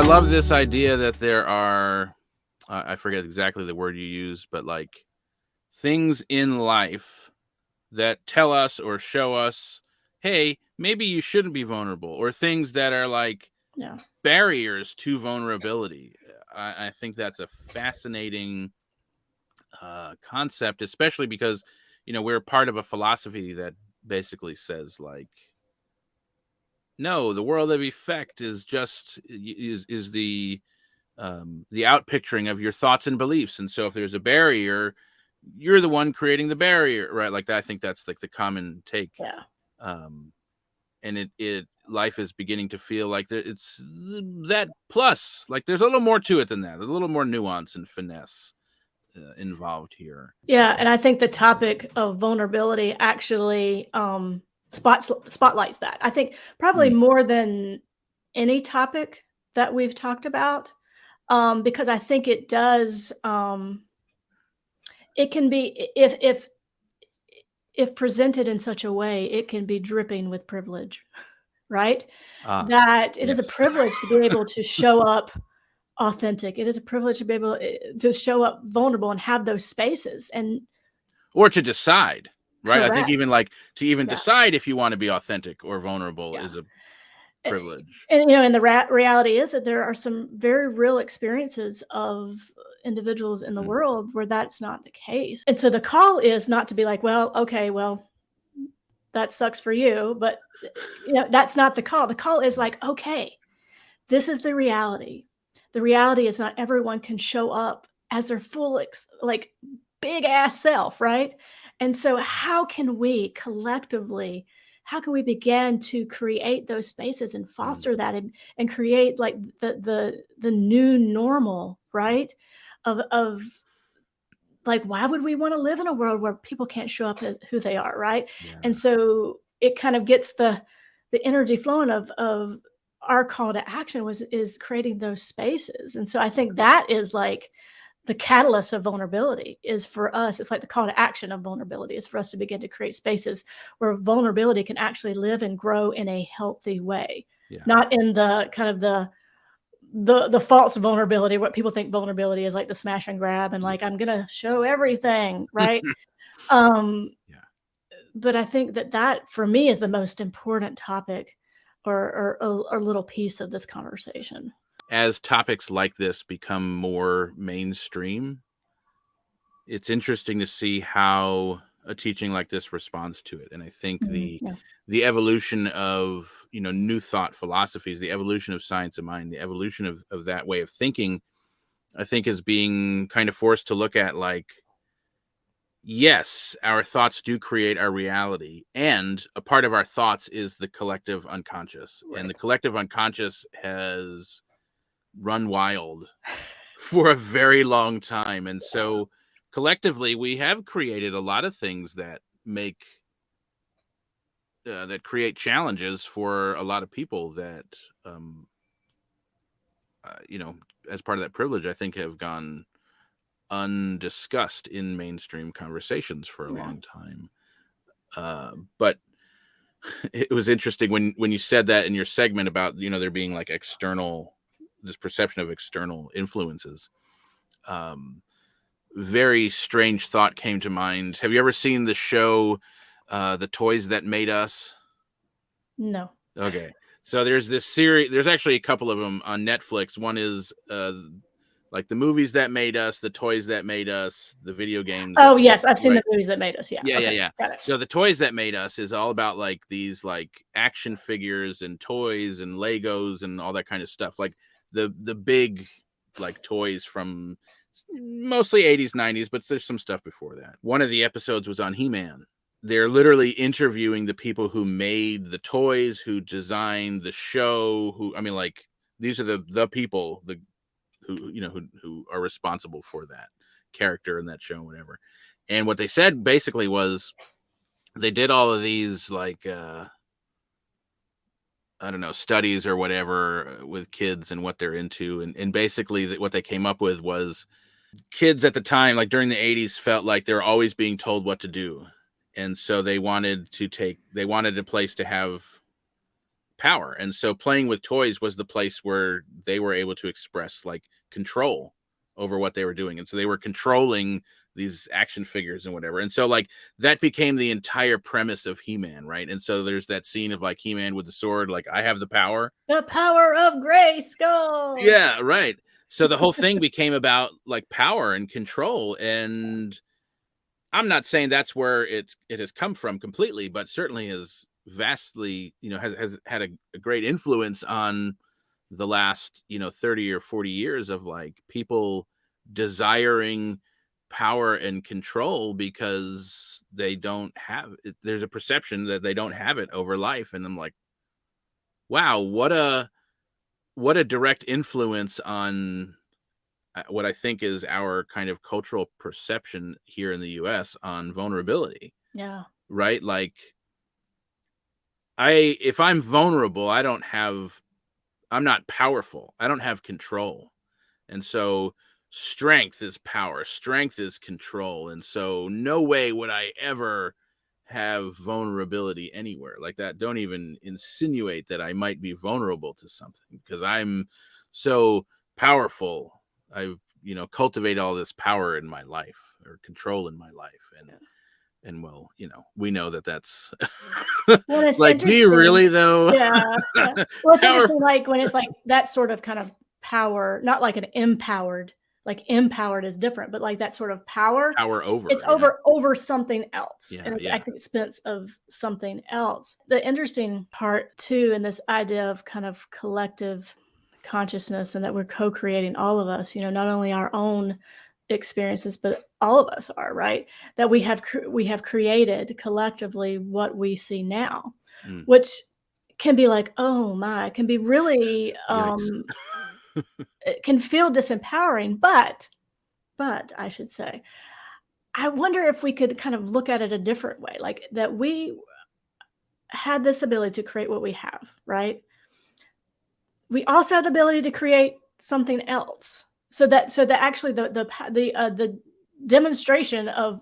I love this idea that there are, I forget exactly the word you use, but like things in life that tell us or show us, hey, maybe you shouldn't be vulnerable, or things that are like barriers to vulnerability. I think that's a fascinating concept, especially because, we're part of a philosophy that basically says like, no, the world of effect is just is the outpicturing of your thoughts and beliefs. And so if there's a barrier, you're the one creating the barrier, right? Like I think that's like the common take. Yeah. And it life is beginning to feel like it's that plus, like there's a little more to it than that. There's a little more nuance and finesse involved here. Yeah, and I think the topic of vulnerability actually spotlights that. I think probably more than any topic that we've talked about, because I think it does. It can be if presented in such a way, it can be dripping with privilege, right? That it is a Yes. privilege to be able to show up authentic. It is a privilege to be able to show up vulnerable and have those spaces or to decide, right? correct. I think even like to even Yeah. decide if you want to be authentic or vulnerable Yeah. is a privilege. And and the reality is that there are some very real experiences of individuals in the world where that's not the case. And so the call is not to be like, well, okay, well, that sucks for you, but that's not the call. The call is like, okay, this is the reality. The reality is not everyone can show up as their full like big ass self, right? And so how can we collectively how can we begin to create those spaces and foster that and create like the new normal, right? Of like, why would we want to live in a world where people can't show up as who they are, right? Yeah. And so it kind of gets the energy flowing of our call to action is creating those spaces. And so I think that is like the catalyst of vulnerability is for us. It's like the call to action of vulnerability is for us to begin to create spaces where vulnerability can actually live and grow in a healthy way, not in the kind of the false vulnerability, what people think vulnerability is, like the smash and grab and like I'm gonna show everything, right? But I think that for me is the most important topic or a little piece of this conversation. As topics like this become more mainstream, it's interesting to see how a teaching like this responds to it. And I think the evolution of new thought philosophies, the evolution of science of mind, the evolution of that way of thinking, I think is being kind of forced to look at like, yes, our thoughts do create our reality, and a part of our thoughts is the collective unconscious, and the collective unconscious has run wild for a very long time. And so collectively we have created a lot of things that make that create challenges for a lot of people that as part of that privilege, I think have gone undiscussed in mainstream conversations for a long time. But it was interesting when you said that in your segment about there being like this perception of external influences. Very strange thought came to mind. Have you ever seen the show The Toys That Made Us? No. Okay. So there's this series, there's actually a couple of them on Netflix. One is like the movies that made us, the toys that made us, the video games. Oh yes, I've seen the movies that made us. Yeah. Yeah. Got it. So the Toys That Made Us is all about like these like action figures and toys and Legos and all that kind of stuff. Like the big like toys from mostly 80s, 90s, but there's some stuff before that. One of the episodes was on He-Man. They're literally interviewing the people who made the toys, who designed the show, like these are the people who are responsible for that character in that show, whatever. And what they said basically was they did all of these like I don't know, studies or whatever with kids and what they're into, and basically what they came up with was kids at the time, like during the 80s, felt like they were always being told what to do. And so they wanted a place to have power. And so playing with toys was the place where they were able to express like control over what they were doing. And so they were controlling these action figures and whatever. And so like that became the entire premise of He-Man, right? And so there's that scene of like He-Man with the sword, like, I have the power. The power of Grayskull. Yeah, right. So the whole thing became about like power and control. And I'm not saying that's where it has come from completely, but certainly has vastly, has had a great influence on the last, 30 or 40 years of like people desiring power and control because they don't have it. There's a perception that they don't have it over life. And I'm like, wow, what a direct influence on what I think is our kind of cultural perception here in the US on vulnerability. Yeah. Right? Like if I'm vulnerable, I'm not powerful. I don't have control. And so strength is power, strength is control. And so no way would I ever have vulnerability anywhere like that. Don't even insinuate that I might be vulnerable to something because I'm so powerful. I've, cultivate all this power in my life or control in my life. And well, we know that that's Well, it's like, do you interesting. really though? Yeah, yeah. Well, it's Power, interesting, like, when it's like that sort of kind of power, not like an empowered, like empowered is different, but like that sort of power, power over, it's over something else, yeah, and it's yeah. at the expense of something else. The interesting part too in this idea of kind of collective consciousness and that we're co-creating, all of us, not only our own experiences, but all of us are, right? That we have created collectively what we see now, Mm. which can be like, oh my, it can be really Yikes. it can feel disempowering, but I should say, I wonder if we could kind of look at it a different way, like that we had this ability to create what we have, right? We also have the ability to create something else. So that actually the demonstration of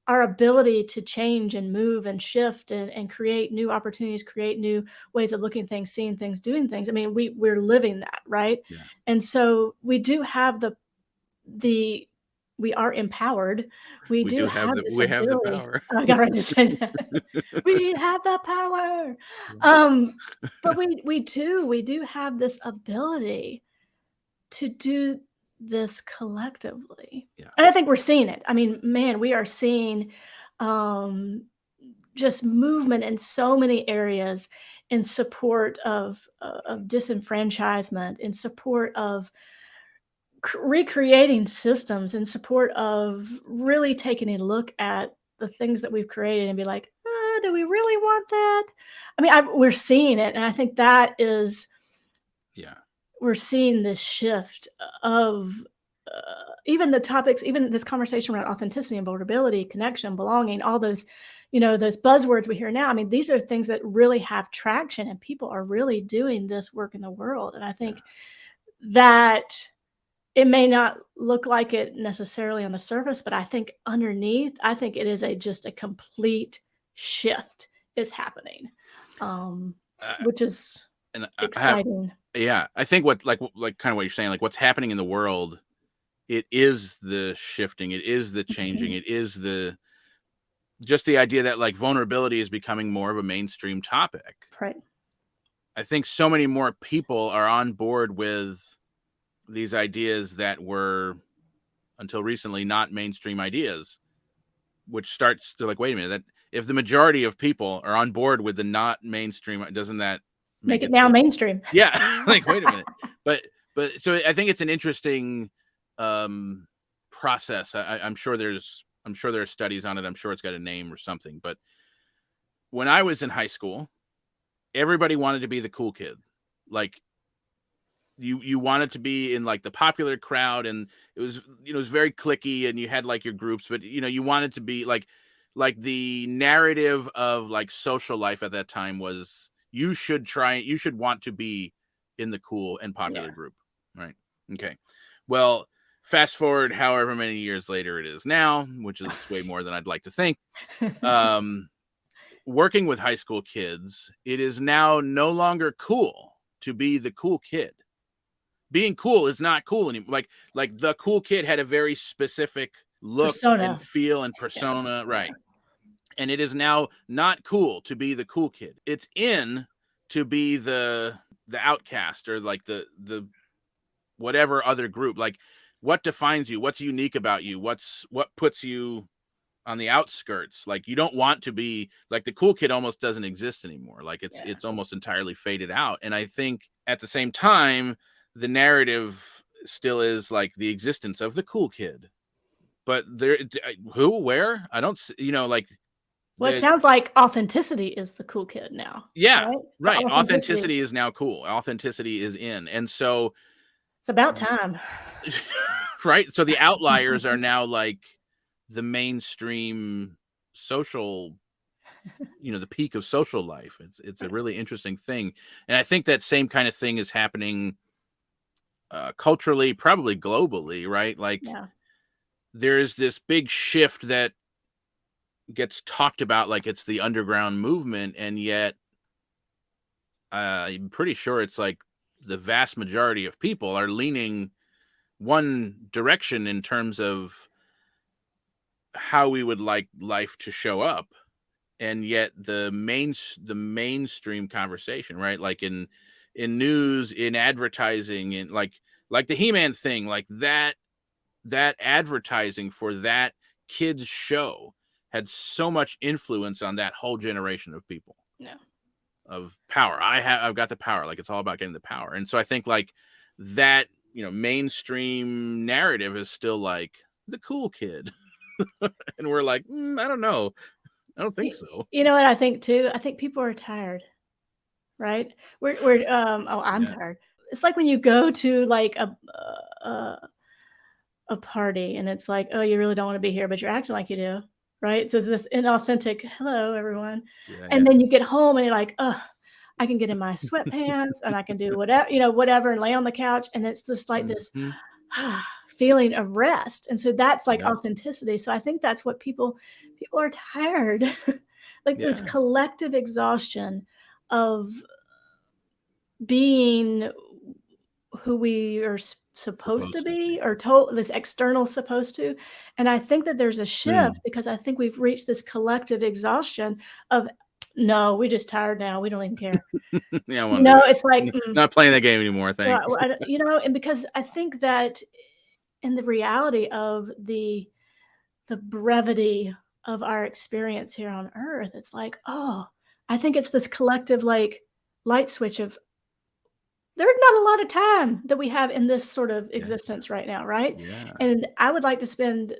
our ability to change and move and shift and create new opportunities, create new ways of looking at things, seeing things, doing things. I mean, we're living that, right? Yeah. And so we do have the we are empowered. We We do do have have the this we have the ability. power. Oh, I got ready to say that. We have the power. Yeah. But we do have this ability to do this collectively. Yeah. And I think we're seeing it. I mean, man, we are seeing um, just movement in so many areas in support of disenfranchisement, in support of recreating systems, in support of really taking a look at the things that we've created and be like, do we really want that? I mean, we're seeing it, and I think that is Yeah. we're seeing this shift of even the topics, even this conversation around authenticity and vulnerability, connection, belonging, all those, those buzzwords we hear now. I mean, these are things that really have traction, and people are really doing this work in the world. And I think that it may not look like it necessarily on the surface, but I think underneath, I think it is just a complete shift is happening, which is And I have exciting. yeah, I think what like kind of what you're saying, like what's happening in the world, it is the shifting, it is the changing, Mhm. it is the just the idea that like vulnerability is becoming more of a mainstream topic. Right. I think so many more people are on board with these ideas that were until recently not mainstream ideas, which starts to like, wait a minute, that if the majority of people are on board with the not mainstream, doesn't that Make make it it now the mainstream. yeah, like wait a minute. But so I think it's an interesting process. I'm sure there are studies on it. I'm sure it's got a name or something. But when I was in high school, everybody wanted to be the cool kid. Like you wanted to be in like the popular crowd, and it was it was very clicky, and you had like your groups, but you wanted to be like the narrative of like social life at that time was you should want to be in the cool and popular Yeah. group, right? Okay, well, fast forward however many years later it is now, which is way more than I'd like to think. um working with high school kids, it is now no longer cool to be the cool kid. Being cool is not cool anymore. Like the cool kid had a very specific look and Persona. feel and Yeah. persona, Yeah. right? And it is now not cool to be the cool kid. It's in to be the outcast, or like the whatever other group. Like, what defines you? What's unique about you? What puts you on the outskirts? Like, you don't want to be like the cool kid. Almost doesn't exist anymore. Like, Yeah. it's almost entirely faded out. And I think at the same time, the narrative still is like the existence of the cool kid. But there, who, where? I don't, like Well, it the sounds like authenticity is the cool kid now, yeah, right? The right. authenticity. Authenticity is now cool. Authenticity is in, and so It's about time. right. So the outliers are now like the mainstream social, the peak of social life. It's a really interesting thing, and I think that same kind of thing is happening culturally, probably globally, right? Like, Yeah. there's this big shift that gets talked about like it's the underground movement, and yet I'm pretty sure it's like the vast majority of people are leaning one direction in terms of how we would like life to show up. And yet the mainstream conversation, right, like in news, in advertising, in like the He-Man thing, like that advertising for that kids show had so much influence on that whole generation of people, Yeah. of power. I've got the power. Like, it's all about getting the power. And so I think like that, mainstream narrative is still like the cool kid. And we're like, I don't know. I don't think Y so. You know what I think too? I think people are tired, right? I'm Yeah. tired. It's like when you go to, like, a party and it's like, "Oh, you really don't wanna be here, but you're acting like you do," right? So this inauthentic, "Hello, everyone," Yeah. and Yeah. then you get home and you're like, "Ugh, I can get in my sweatpants and I can do whatever and lay on the couch," and it's just like this Mm-hmm. feeling of rest, and so that's like Yep. authenticity. So I think that's what people are tired. Like this Yeah. collective exhaustion of being who we are supposed to Supposed to be. be, or told this external supposed to. And I think that there's a shift Mm. because I think we've reached this collective exhaustion of, no, we're just tired now. We don't even care. Yeah, I want to do It's like, that. Not playing that game anymore, thanks. well, and because I think that in the reality of the brevity of our experience here on earth, it's like, oh, I think it's this collective like light switch of, there's not a lot of time that we have in this sort of Yeah. existence right now, right? Yeah. And I would like to spend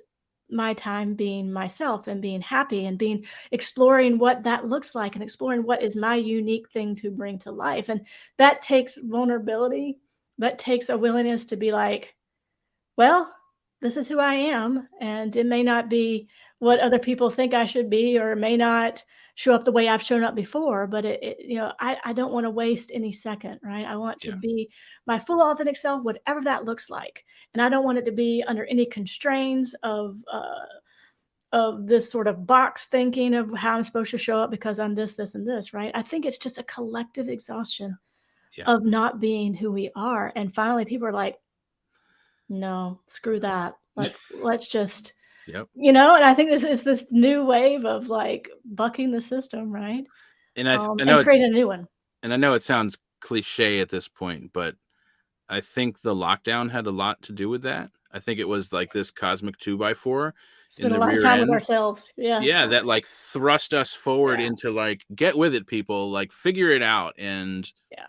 my time being myself and being happy and being exploring what that looks like and exploring what is my unique thing to bring to life. And that takes vulnerability. That takes a willingness to be like, well, this is who I am, and it may not be what other people think I should be, or it may not show up the way I've shown up before, but I don't wanna waste any second, right? I want to Yeah. be my full authentic self, whatever that looks like, and I don't want it to be under any constraints of this sort of box thinking of how I'm supposed to show up because I'm this, this, and this, right? I think it's just a collective exhaustion Yeah. of not being who we are, and finally, people are like, no, screw that. Let's just, Yep. and I think this is this new wave of like bucking the system, right? And I know And it's creating a new one. and I know it sounds cliche at this point, but I think the lockdown had a lot to do with that. I think it was like this cosmic 2x4 in Spend a the lot of rear time with end. ourselves. Yes. Yeah, that like thrust us forward Yeah. into like, get with it, people, like figure it out. And Yeah.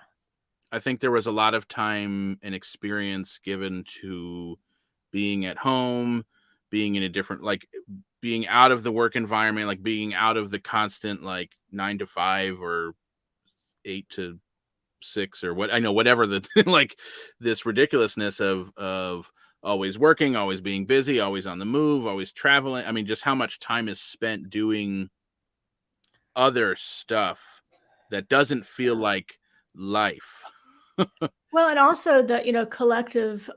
I think there was a lot of time and experience given to being at home, being in a different, like being out of the work environment, like being out of the constant like 9 to 5 or 8 to 6 or what, I know, whatever the like this ridiculousness of always working, always being busy, always on the move, always traveling. I mean, just how much time is spent doing other stuff that doesn't feel Yeah. like life. Well, and also the, collective,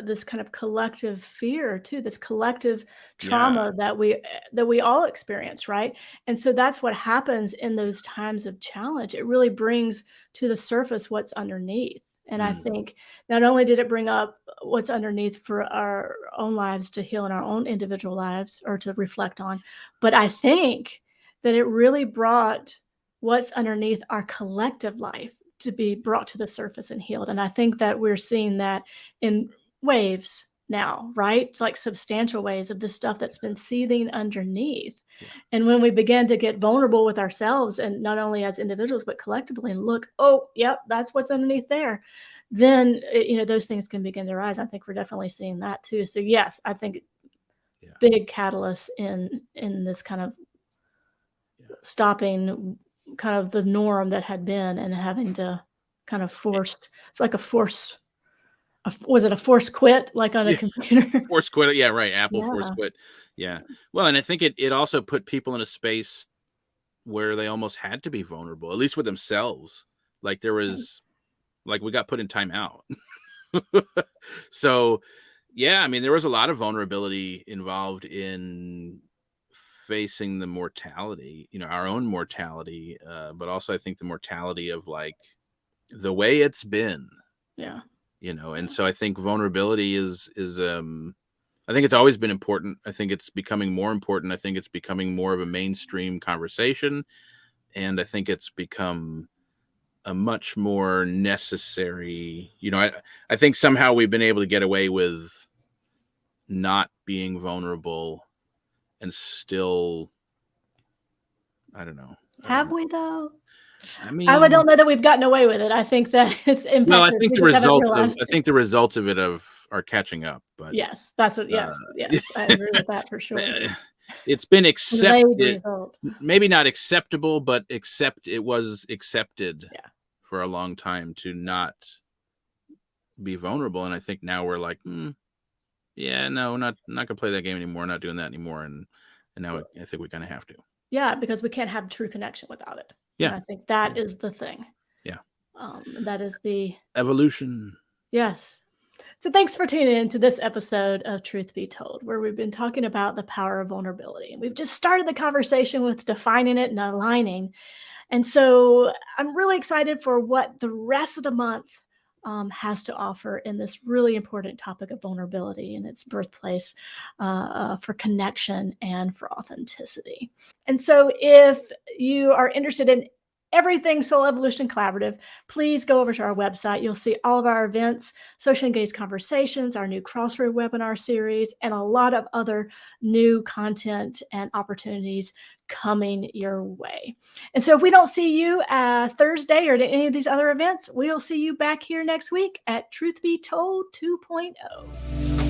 this kind of collective fear too, this collective Yeah. trauma that we all experience, right? And so that's what happens in those times of challenge. It really brings to the surface what's underneath. And I Mm, think not only did it bring up what's underneath for our own lives to heal in our own individual lives or to reflect on, but I think that it really brought what's underneath our collective life to be brought to the surface and healed. And I think that we're seeing that in waves now, right? It's like substantial ways of this stuff that's been seething underneath. yeah. And when we begin to get vulnerable with ourselves and not only as individuals, but collectively and look, oh, yep, that's what's underneath there. Then, those things can begin to rise. I think we're definitely seeing that too. So yes, I think Yeah. big catalyst in this kind of Yeah. stopping kind of the norm that had been and having to kind of forced it's like a force was it a force quit like on a Yeah. computer? Force quit. Yeah. Right. Apple force Yeah, quit. Yeah. Well, and I think it also put people in a space where they almost had to be vulnerable, at least with themselves. Like there right. was, like we got put in timeout. So, yeah, I mean, there was a lot of vulnerability involved in facing the mortality, our own mortality, but also I think the mortality of like the way it's been, Yeah, and yeah. so I think vulnerability is I think it's always been important. I think it's becoming more important. I think it's becoming more of a mainstream conversation, and I think it's become a much more necessary, I think somehow we've been able to get away with not being vulnerable and still, I don't know. I don't Have know. we though? I I mean, don't know that we've gotten away with it. I think that it's well, I impacted us. think We the just haven't results of realized I it. think the results of it are catching up, but Yes, that's what uh yes, yes, I agree with that for sure. it's been Delayed accepted, result. maybe not acceptable, but it was accepted Yeah. for a long time to not be vulnerable, and I think now we're like, yeah, no, not gonna play that game anymore, not doing that anymore, and now I think we kind of have to. Yeah, because we can't have true connection without it. And Yeah, I think that yeah, is the thing. yeah. That is the Evolution. yes. So thanks for tuning in to this episode of Truth Be Told, where we've been talking about the power of vulnerability. And we've just started the conversation with defining it and aligning. And so I'm really excited for what the rest of the month has to offer in this really important topic of vulnerability and its birthplace for connection and for authenticity. And so if you are interested in everything Soul Evolution Collaborative, please go over to our website. You'll see all of our events, social engaged conversations, our new Crossroad webinar series, and a lot of other new content and opportunities coming your way. And so if we don't see you Thursday or at any of these other events, we'll see you back here next week at Truth Be Told 2.0.